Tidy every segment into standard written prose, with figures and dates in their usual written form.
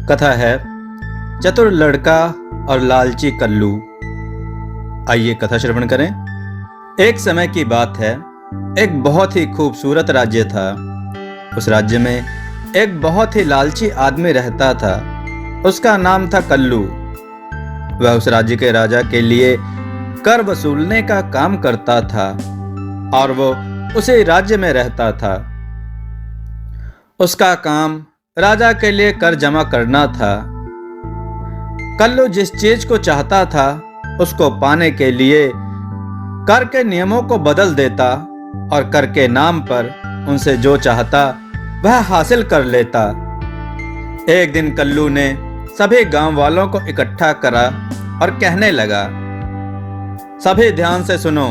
कथा है चतुर लड़का और लालची कल्लू। आइए कथा श्रवण करें। एक समय की बात है, एक बहुत ही खूबसूरत राज्य था। उस राज्य में एक बहुत ही लालची आदमी रहता था। उसका नाम था कल्लू। वह उस राज्य के राजा के लिए कर वसूलने का काम करता था और वो उसी राज्य में रहता था। उसका काम राजा के लिए कर जमा करना था। कल्लू जिस चीज को चाहता था उसको पाने के लिए कर के नियमों को बदल देता और कर के नाम पर उनसे जो चाहता वह हासिल कर लेता। एक दिन कल्लू ने सभी गांव वालों को इकट्ठा करा और कहने लगा, सभी ध्यान से सुनो,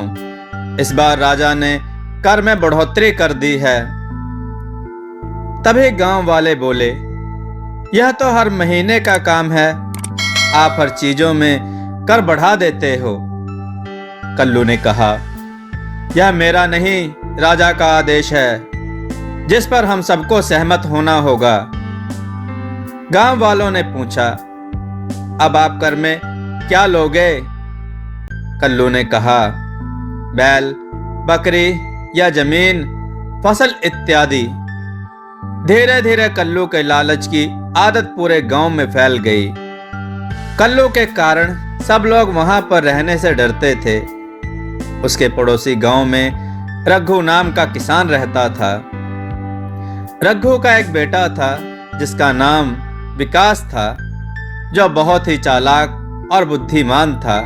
इस बार राजा ने कर में बढ़ोतरी कर दी है। तभी गांव वाले बोले, यह तो हर महीने का काम है, आप हर चीजों में कर बढ़ा देते हो। कल्लू ने कहा, यह मेरा नहीं, राजा का आदेश है जिस पर हम सबको सहमत होना होगा। गांव वालों ने पूछा, अब आप कर में क्या लोगे? कल्लू ने कहा, बैल, बकरी या जमीन, फसल इत्यादि। धीरे धीरे कल्लू के लालच की आदत पूरे गांव में फैल गई। कल्लू के कारण सब लोग वहां पर रहने से डरते थे। उसके पड़ोसी गांव में रघु नाम का किसान रहता था। रघु का एक बेटा था जिसका नाम विकास था, जो बहुत ही चालाक और बुद्धिमान था।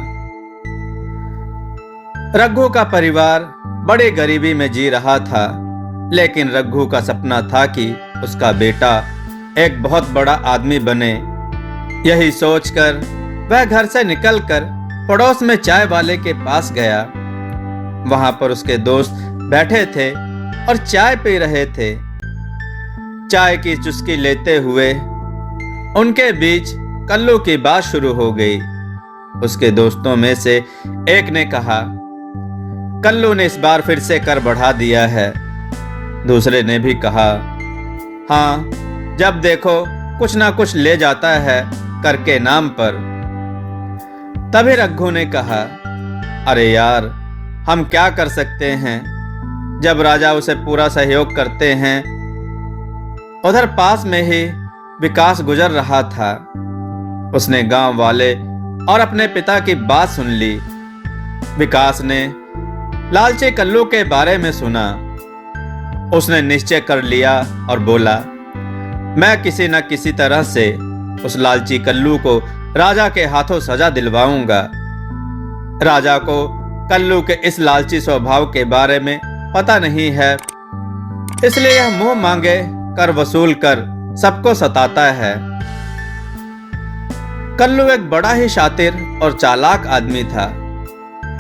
रघु का परिवार बड़ी गरीबी में जी रहा था, लेकिन रघु का सपना था कि उसका बेटा एक बहुत बड़ा आदमी बने। यही सोचकर वह घर से निकलकर पड़ोस में चाय वाले के पास गया। वहां पर उसके दोस्त बैठे थे और चाय पी रहे थे। चाय की चुस्की लेते हुए उनके बीच कल्लू की बात शुरू हो गई। उसके दोस्तों में से एक ने कहा, कल्लू ने इस बार फिर से कर बढ़ा दिया है। दूसरे ने भी कहा, हाँ, जब देखो कुछ ना कुछ ले जाता है कर के नाम पर। तभी रघु ने कहा, अरे यार, हम क्या कर सकते हैं जब राजा उसे पूरा सहयोग करते हैं। उधर पास में ही विकास गुजर रहा था। उसने गांव वाले और अपने पिता की बात सुन ली। विकास ने लालची कल्लू के बारे में सुना। उसने निश्चय कर लिया और बोला, मैं किसी न किसी तरह से उस लालची कल्लू को राजा के हाथों सजा दिलवाऊंगा। राजा को कल्लू के इस लालची स्वभाव के बारे में पता नहीं है, इसलिए यह मुंह मांगे कर वसूल कर सबको सताता है। कल्लू एक बड़ा ही शातिर और चालाक आदमी था,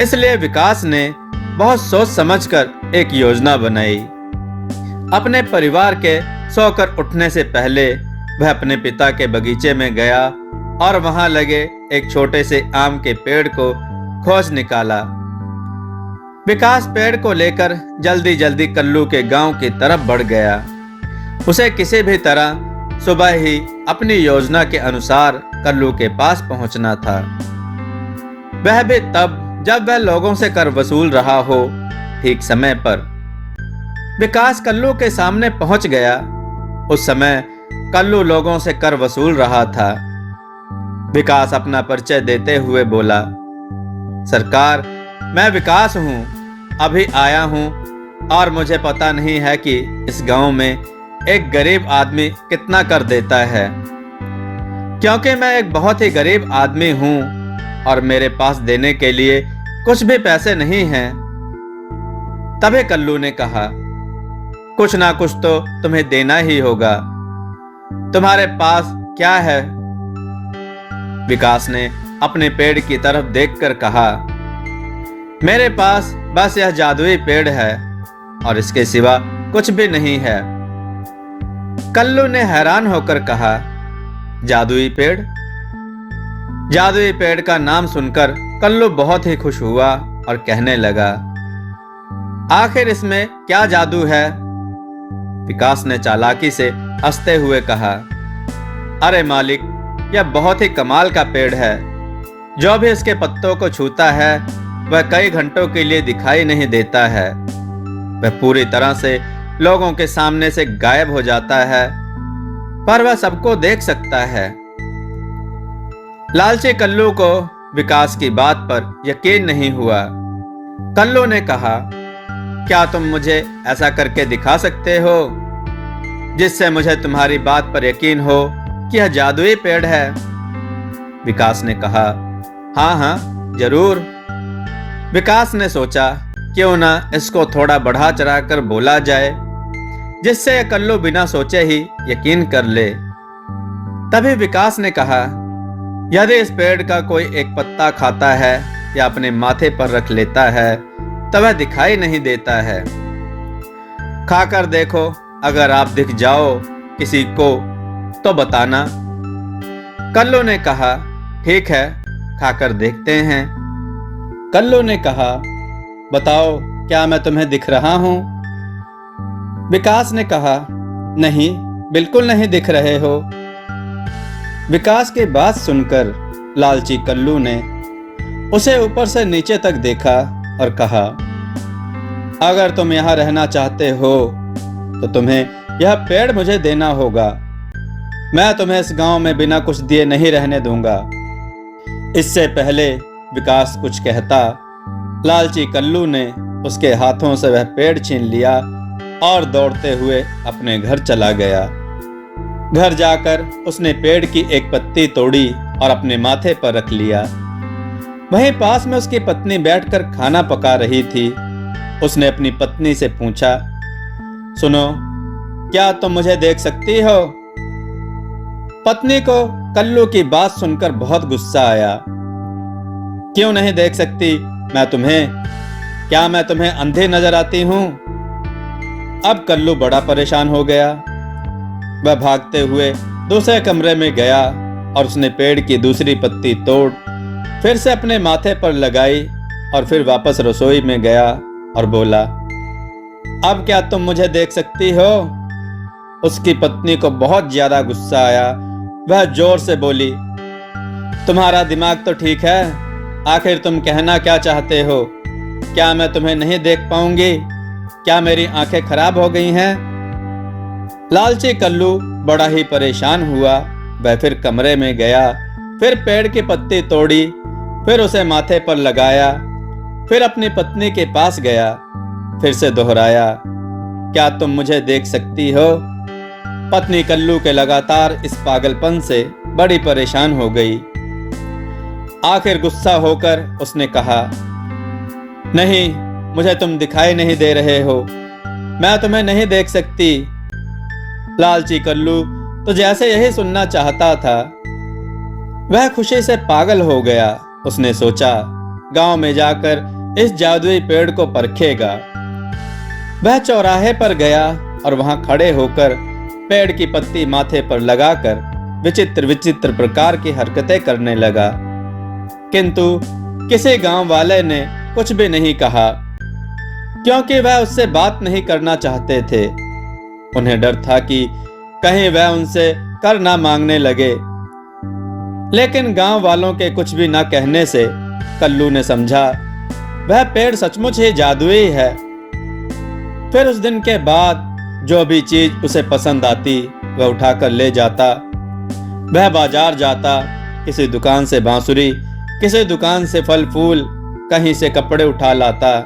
इसलिए विकास ने बहुत सोच समझकर एक योजना बनाई। अपने परिवार के सोकर उठने से पहले वह अपने पिता के बगीचे में गया और वहां लगे एक छोटे से आम के पेड़ को खोज निकाला। विकास पेड़ को लेकर जल्दी जल्दी कल्लू के गांव की तरफ बढ़ गया। उसे किसी भी तरह सुबह ही अपनी योजना के अनुसार कल्लू के पास पहुंचना था, वह भी तब जब वह लोगों से कर वसूल रहा हो, ठीक समय पर। विकास कल्लू के सामने पहुंच गया। उस समय कल्लू लोगों से कर वसूल रहा था। विकास अपना परिचय देते हुए बोला, सरकार, मैं विकास हूं, अभी आया हूं और मुझे पता नहीं है कि इस गांव में एक गरीब आदमी कितना कर देता है, क्योंकि मैं एक बहुत ही गरीब आदमी हूं और मेरे पास देने के लिए कुछ भी पैसे नहीं हैं। तभी कल्लू ने कहा, कुछ ना कुछ तो तुम्हें देना ही होगा, तुम्हारे पास क्या है? विकास ने अपने पेड़ की तरफ देखकर कहा, मेरे पास बस यह जादुई पेड़ है और इसके सिवा कुछ भी नहीं है। कल्लू ने हैरान होकर कहा, जादुई पेड़? जादुई पेड़ का नाम सुनकर कल्लू बहुत ही खुश हुआ और कहने लगा, आखिर इसमें क्या जादू है? विकास ने चालाकी से हंसते हुए कहा, अरे मालिक, यह बहुत ही कमाल का पेड़ है। जो भी इसके पत्तों को छूता है वह कई घंटों के लिए दिखाई नहीं देता है। वह पूरी तरह से लोगों के सामने से गायब हो जाता है, पर वह सबको देख सकता है। लालची कल्लू को विकास की बात पर यकीन नहीं हुआ। कल्लू ने कहा, क्या तुम मुझे ऐसा करके दिखा सकते हो जिससे मुझे तुम्हारी बात पर यकीन हो कि यह जादुई पेड़ है? विकास ने कहा, हाँ हाँ जरूर। विकास ने सोचा, क्यों ना इसको थोड़ा बढ़ा चढ़ा कर बोला जाए जिससे यह कल्लू बिना सोचे ही यकीन कर ले। तभी विकास ने कहा, यदि इस पेड़ का कोई एक पत्ता खाता है या अपने माथे पर रख लेता है तो वह दिखाई नहीं देता है। खाकर देखो, अगर आप दिख जाओ किसी को तो बताना। कल्लू ने कहा, ठीक है, खाकर देखते हैं। कल्लू ने कहा, बताओ क्या मैं तुम्हें दिख रहा हूं? विकास ने कहा, नहीं, बिल्कुल नहीं दिख रहे हो। विकास की बात सुनकर लालची कल्लू ने उसे ऊपर से नीचे तक देखा और कहा, अगर तुम यहाँ रहना चाहते हो तो तुम्हें यह पेड़ मुझे देना होगा। मैं तुम्हें इस गांव में बिना कुछ दिए नहीं रहने दूंगा। इससे पहले विकास कुछ कहता, लालची कल्लू ने उसके हाथों से वह पेड़ छीन लिया और दौड़ते हुए अपने घर चला गया। घर जाकर उसने पेड़ की एक पत्ती तोड़ी और अपने माथे पर रख लिया। वहीं पास में उसकी पत्नी बैठकर खाना पका रही थी। उसने अपनी पत्नी से पूछा, सुनो, क्या तुम मुझे देख सकती हो? पत्नी को कल्लू की बात सुनकर बहुत गुस्सा आया। क्यों नहीं देख सकती मैं तुम्हें? क्या मैं तुम्हें अंधे नजर आती हूं? अब कल्लू बड़ा परेशान हो गया। वह भागते हुए दूसरे कमरे में गया और उसने पेड़ की दूसरी पत्ती तोड़ फिर से अपने माथे पर लगाई और फिर वापस रसोई में गया और बोला, अब क्या तुम मुझे देख सकती हो? उसकी पत्नी को बहुत ज्यादा गुस्सा आया। वह जोर से बोली, तुम्हारा दिमाग तो ठीक है, आखिर तुम कहना क्या चाहते हो? क्या मैं तुम्हें नहीं देख पाऊंगी? क्या मेरी आंखें खराब हो गई हैं? लालची कल्लू बड़ा ही परेशान हुआ। वह फिर कमरे में गया, फिर पेड़ की पत्ती तोड़ी, फिर उसे माथे पर लगाया, फिर अपनी पत्नी के पास गया, फिर से दोहराया, क्या तुम मुझे देख सकती हो? पत्नी कल्लू के लगातार इस पागलपन से बड़ी परेशान हो गई। आखिर गुस्सा होकर उसने कहा, नहीं, मुझे तुम दिखाई नहीं दे रहे हो, मैं तुम्हें नहीं देख सकती। लालची कल्लू तो जैसे यही सुनना चाहता था, वह खुशी से पागल हो गया। उसने सोचा, गांव में जाकर इस जादुई पेड़ को परखेगा। वह चौराहे पर गया और वहां खड़े होकर पेड़ की पत्ती माथे पर लगाकर विचित्र विचित्र प्रकार की हरकतें करने लगा। किंतु किसी गांव वाले ने कुछ भी नहीं कहा, क्योंकि वह उससे बात नहीं करना चाहते थे। उन्हें डर था कि कहीं वह उनसे कर ना मांगने लगे। लेकिन गांव वालों के कुछ भी ना कहने से कल्लू ने समझा, वह पेड़ सचमुच ही जादुई है। फिर उस दिन के बाद जो भी चीज उसे पसंद आती वह उठाकर ले जाता। वह बाजार जाता, किसी दुकान से बांसुरी, किसी दुकान से फल फूल, कहीं से कपड़े उठा लाता।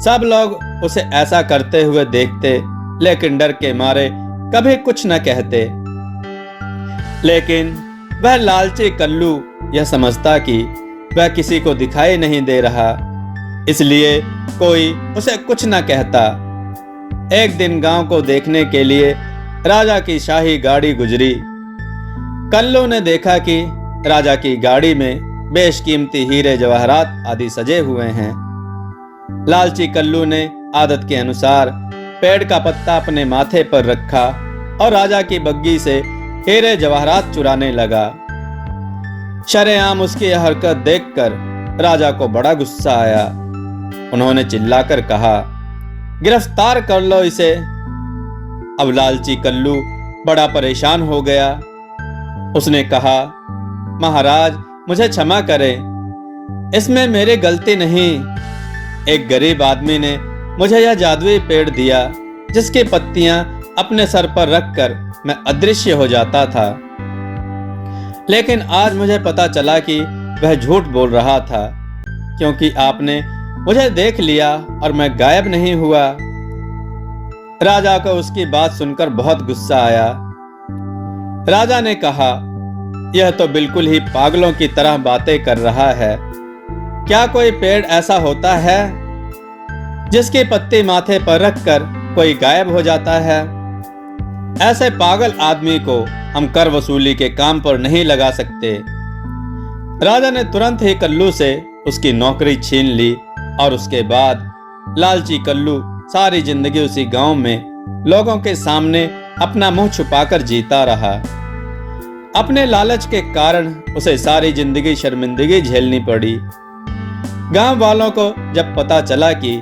सब लोग उसे ऐसा करते हुए देखते, लेकिन डर के मारे कभी कुछ न कहते। लेकिन वह लालची कल्लू यह समझता कि वह किसी को दिखाई नहीं दे रहा, इसलिए कोई उसे कुछ न कहता। एक दिन गांव को देखने के लिए राजा की शाही गाड़ी गुजरी। कल्लू ने देखा कि राजा की गाड़ी में बेशकीमती हीरे जवाहरात आदि सजे हुए हैं। लालची कल्लू ने आदत के अनुसार पेड़ का पत्ता अपने माथे पर रखा और राजा की बग्गी से हीरे जवाहरात चुराने लगा। शरेआम उसकी यह हरकत देखकर राजा को बड़ा गुस्सा आया। उन्होंने चिल्लाकर कहा, गिरफ्तार कर लो इसे। अब लालची कल्लू बड़ा परेशान हो गया। उसने कहा, महाराज मुझे क्षमा करें, इसमें मेरी गलती नहीं। एक गरीब आदमी ने मुझे यह जादुई पेड़ दिया जिसकी पत्तियां अपने सर पर रखकर मैं अदृश्य हो जाता था। लेकिन आज मुझे पता चला कि वह झूठ बोल रहा था, क्योंकि आपने मुझे देख लिया और मैं गायब नहीं हुआ। राजा को उसकी बात सुनकर बहुत गुस्सा आया। राजा ने कहा, यह तो बिल्कुल ही पागलों की तरह बातें कर रहा है। क्या कोई पेड़ ऐसा होता है जिसकी पत्ती माथे पर रखकर कोई गायब हो जाता है? ऐसे पागल आदमी को हम कर वसूली के काम पर नहीं लगा सकते। राजा ने तुरंत ही कल्लू से उसकी नौकरी छीन ली और उसके बाद लालची कल्लू सारी जिंदगी उसी गांव में लोगों के सामने अपना मुंह छुपाकर जीता रहा। अपने लालच के कारण उसे सारी जिंदगी शर्मिंदगी झेलनी पड़ी। गांव वालों को जब पता चला कि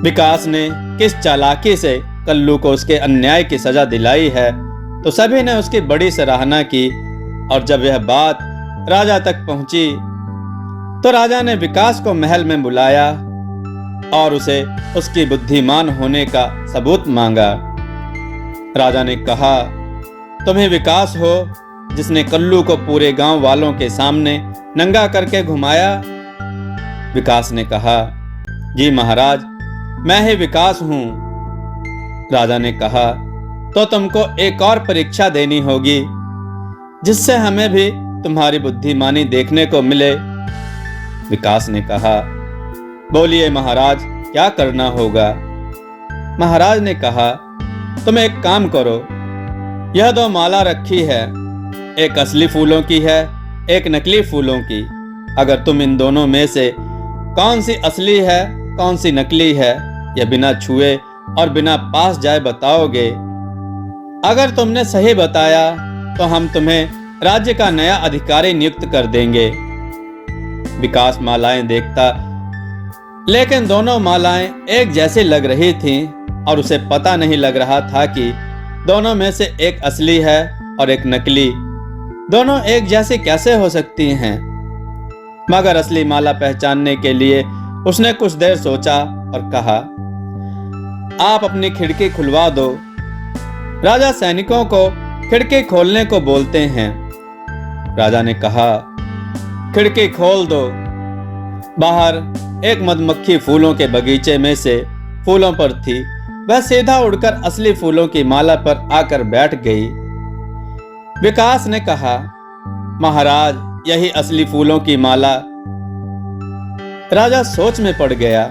विकास ने किस चालाकी से कल्लू को उसके अन्याय की सजा दिलाई है, तो सभी ने उसकी बड़ी सराहना की। और जब यह बात राजा तक पहुंची तो राजा ने विकास को महल में बुलाया और उसे उसकी बुद्धिमान होने का सबूत मांगा। राजा ने कहा, तुम ही विकास हो जिसने कल्लू को पूरे गांव वालों के सामने नंगा करके घुमाया? विकास ने कहा, जी महाराज, मैं ही विकास हूं। राजा ने कहा, तो तुमको एक और परीक्षा देनी होगी जिससे हमें भी तुम्हारी बुद्धिमानी देखने को मिले। विकास ने कहा, बोलिए महाराज, क्या करना होगा? महाराज ने कहा, तुम एक काम करो, यह दो माला रखी है, एक असली फूलों की है, एक नकली फूलों की। अगर तुम इन दोनों में से कौन सी असली है कौन सी नकली है, यह बिना छुए और बिना पास जाए बताओगे। अगर तुमने सही बताया तो हम तुम्हें राज्य का नया अधिकारी नियुक्त कर देंगे। विकास मालाएं देखता, लेकिन दोनों मालाएं एक जैसी लग रही थीं और उसे पता नहीं लग रहा था कि दोनों में से एक असली है और एक नकली। दोनों एक जैसी कैसे हो सकती हैं? मगर असली माला पहचानने के लिए उसने कुछ देर सोचा और कहा, आप अपनी खिड़की खुलवा दो। राजा सैनिकों को खिड़की खोलने को बोलते हैं। राजा ने कहा, खिड़की खोल दो। बाहर एक मधुमक्खी फूलों के बगीचे में से फूलों पर थी। वह सीधा उड़कर असली फूलों की माला पर आकर बैठ गई। विकास ने कहा, महाराज, यही असली फूलों की माला। राजा सोच में पड़ गया।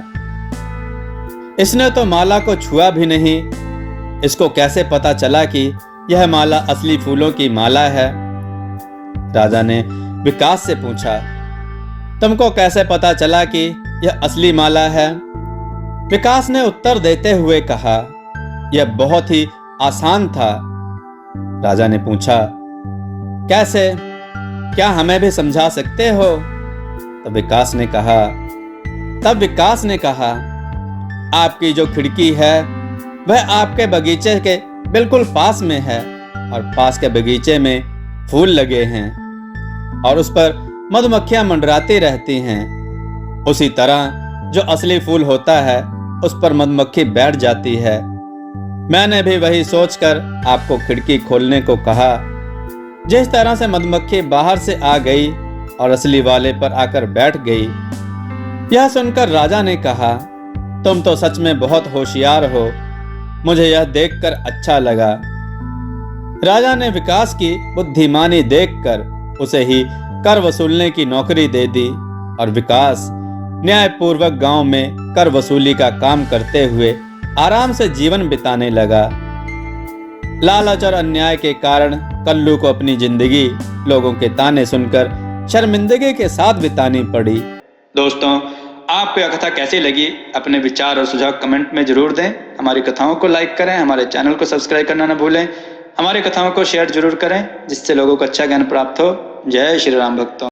इसने तो माला को छुआ भी नहीं, इसको कैसे पता चला कि यह माला असली फूलों की माला है? राजा ने विकास से पूछा, तुमको कैसे पता चला कि यह असली माला है? विकास ने उत्तर देते हुए कहा, यह बहुत ही आसान था। राजा ने पूछा, कैसे? क्या हमें भी समझा सकते हो? तब विकास ने कहा, आपकी जो खिड़की है वह आपके बगीचे के बिल्कुल पास में है और पास के बगीचे में फूल लगे हैं और उस पर मधुमक्खियां मंडराती रहती हैं। उसी तरह जो असली फूल होता है उस पर मधुमक्खी बैठ जाती है। मैंने भी वही सोचकर आपको खिड़की खोलने को कहा। जिस तरह से मधुमक्खी बाहर से आ गई और असली वाले पर आकर बैठ गई। यह सुनकर राजा ने कहा, तुम तो सच में बहुत होशियार हो, मुझे यह देखकर अच्छा लगा। राजा ने विकास की बुद्धिमानी देखकर उसे ही कर वसूलने की नौकरी दे दी और विकास न्यायपूर्वक गांव में कर वसूली का काम करते हुए आराम से जीवन बिताने लगा। लालच और अन्याय के कारण कल्लू को अपनी जिंदगी लोगों के ताने सुनकर शर्मिंदगी के साथ बितानी पड़ी। दोस्तों, आपको यह कथा कैसी लगी? अपने विचार और सुझाव कमेंट में जरूर दें। हमारी कथाओं को लाइक करें, हमारे चैनल को सब्सक्राइब करना न भूलें। हमारी कथाओं को शेयर जरूर करें जिससे लोगों को अच्छा ज्ञान प्राप्त हो। जय श्री राम भक्तों।